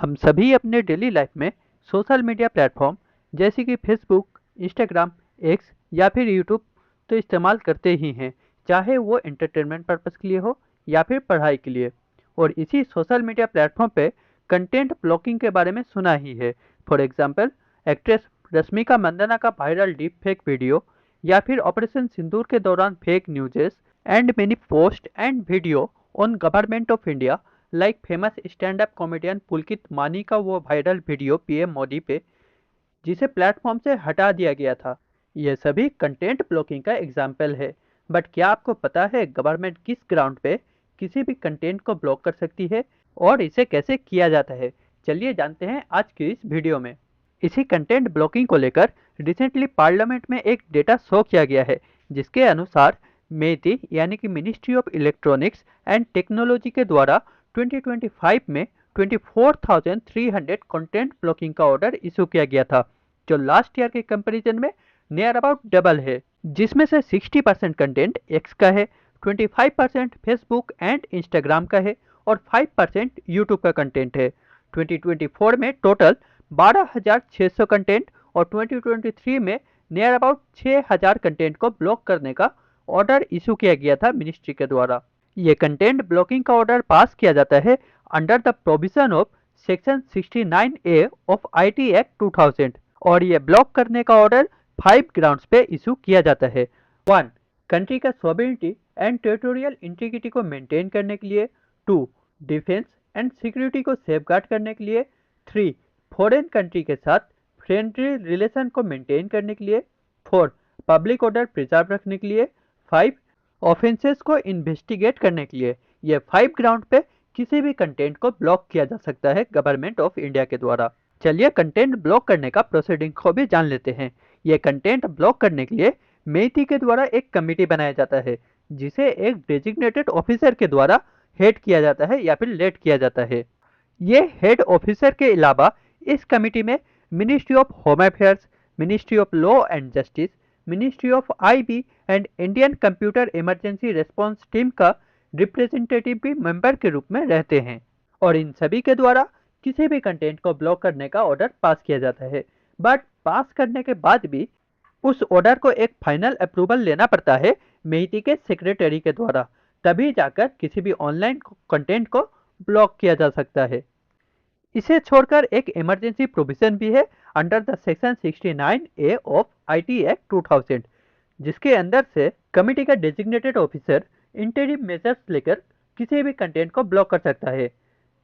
हम सभी अपने डेली लाइफ में सोशल मीडिया प्लेटफॉर्म जैसे कि फेसबुक, इंस्टाग्राम, एक्स या फिर यूट्यूब तो इस्तेमाल करते ही हैं, चाहे वो एंटरटेनमेंट पर्पस के लिए हो या फिर पढ़ाई के लिए। और इसी सोशल मीडिया प्लेटफॉर्म पे कंटेंट ब्लॉकिंग के बारे में सुना ही है। For example, actress Rashmika Mandanna का वायरल डीप फेक वीडियो या फिर ऑपरेशन सिंदूर के दौरान fake newses and many post and video on government of India like famous stand up comedian Pulkit Mani का वो वायरल वीडियो पीएम मोदी पे, जिसे प्लेटफॉर्म से हटा दिया गया था। ये सभी कंटेंट ब्लॉकिंग का एग्जाम्पल है। बट क्या आपको पता है गवर्नमेंट किस ग्राउंड पे किसी भी कंटेंट को ब्लॉक कर सकती है और इसे कैसे किया जाता है? चलिए जानते हैं आज की इस वीडियो में। इसी कंटेंट ब्लॉकिंग को लेकर रिसेंटली पार्लियामेंट में एक डेटा शो किया गया है, जिसके अनुसार मेटी यानी कि ministry of electronics and technology के द्वारा 2025 में 24,300 कंटेंट ब्लॉकिंग का ऑर्डर इशू किया गया था, जो लास्ट ईयर के कंपैरिजन में नियर अबाउट डबल है। जिसमें से 60% कंटेंट एक्स का है, 25% फेसबुक एंड इंस्टाग्राम का है और 5% यूट्यूब का कंटेंट है। 2024 में टोटल 12,600 कंटेंट और 2023 में नियर अबाउट 6,000 कंटेंट को ब्लॉक करने का ऑर्डर इशू किया गया था मिनिस्ट्री के द्वारा। ये कंटेंट ब्लॉकिंग का ऑर्डर पास किया जाता है under the provision of section 69A of IT act 2000 और ये ब्लॉक करने का ऑर्डर 5 ग्राउंड्स पे इशू किया जाता है। 1. कंट्री का सॉवरेनिटी एंड टेरिटोरियल इंटीग्रिटी को मेंटेन करने के लिए। 2. डिफेंस एंड सिक्योरिटी को सेफगार्ड करने के लिए। 3. फॉरेन कंट्री के साथ फ्रेंडली रिलेशन को मेंटेन करने के लिए। 4. पब्लिक ऑर्डर प्रिजर्व रखने के लिए। 5. ऑफेंसेस को इन्वेस्टिगेट करने के लिए। ये 5 ग्राउंड पे किसी भी कंटेंट को ब्लॉक किया जा सकता है गवर्नमेंट ऑफ इंडिया के द्वारा। चलिए कंटेंट ब्लॉक करने का प्रोसीडिंग को भी जान लेते हैं। ये कंटेंट ब्लॉक करने के लिए मेटी के द्वारा एक कमेटी बनाया जाता है, जिसे एक डेजिग्नेटेड ऑफिसर के द्वारा हेड किया जाता है या फिर लेड किया जाता है। ये हेड ऑफिसर के अलावा इस कमेटी में ministry of home affairs, ministry of law and justice, ministry of IB and Indian computer emergency response team का रिप्रेजेंटेटिव भी मेंबर के रूप में रहते हैं और इन सभी के द्वारा किसी भी कंटेंट को ब्लॉक करने का ऑर्डर पास किया जाता है। बट पास करने के बाद भी उस ऑर्डर को एक फाइनल अप्रूवल लेना पड़ता है मेटी के सेक्रेटरी के द्वारा, तभी जाकर किसी भी ऑनलाइन कंटेंट को ब्लॉक किया जा सकता है। इसे छोड़कर एक इमरजेंसी प्रोविजन भी है under the section 69A of IT act 2000, जिसके अंदर से कमिटी का डेजिग्नेटेड ऑफिसर इंटरिम मेजर्स लेकर किसी भी कंटेंट को ब्लॉक कर सकता है,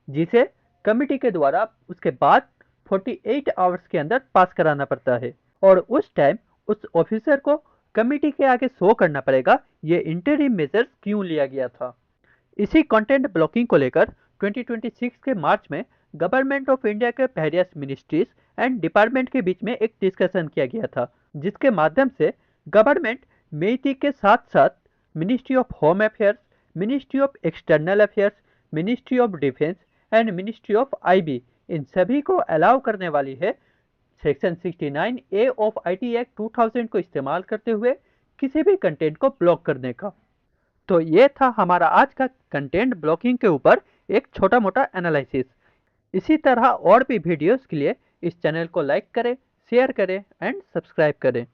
जिसे कमिटी के द्वारा उसके बाद 48 आवर्स के अंदर पास कराना पड़ता है और उस टाइम उस ऑफिसर को कमिटी के आगे शो करना पड़ेगा ये इंटरिम मेजर्स क्यों लिया गया था। इसी कंटेंट ब्लॉकिंग को लेकर 2026 के मार्च में गवर्नमेंट ऑफ इंडिया के वेरियस मिनिस्ट्रीज एंड डिपार्टमेंट के बीच में एक डिस्कशन किया गया था, जिसके माध्यम से गवर्नमेंट मेटी के साथ साथ ministry of home affairs, ministry of external affairs, ministry of defence and ministry of IB इन सभी को अलाउ करने वाली है section 69A of IT act 2000 को इस्तेमाल करते हुए किसी भी कंटेंट को ब्लॉक करने का। तो ये था हमारा आज का कंटेंट ब्लॉकिंग के ऊपर एक छोटा मोटा एनालिसिस। इसी तरह और भी वीडियोस के लिए इस चैनल को लाइक करें, शेयर करें एंड सब्सक्राइब करें।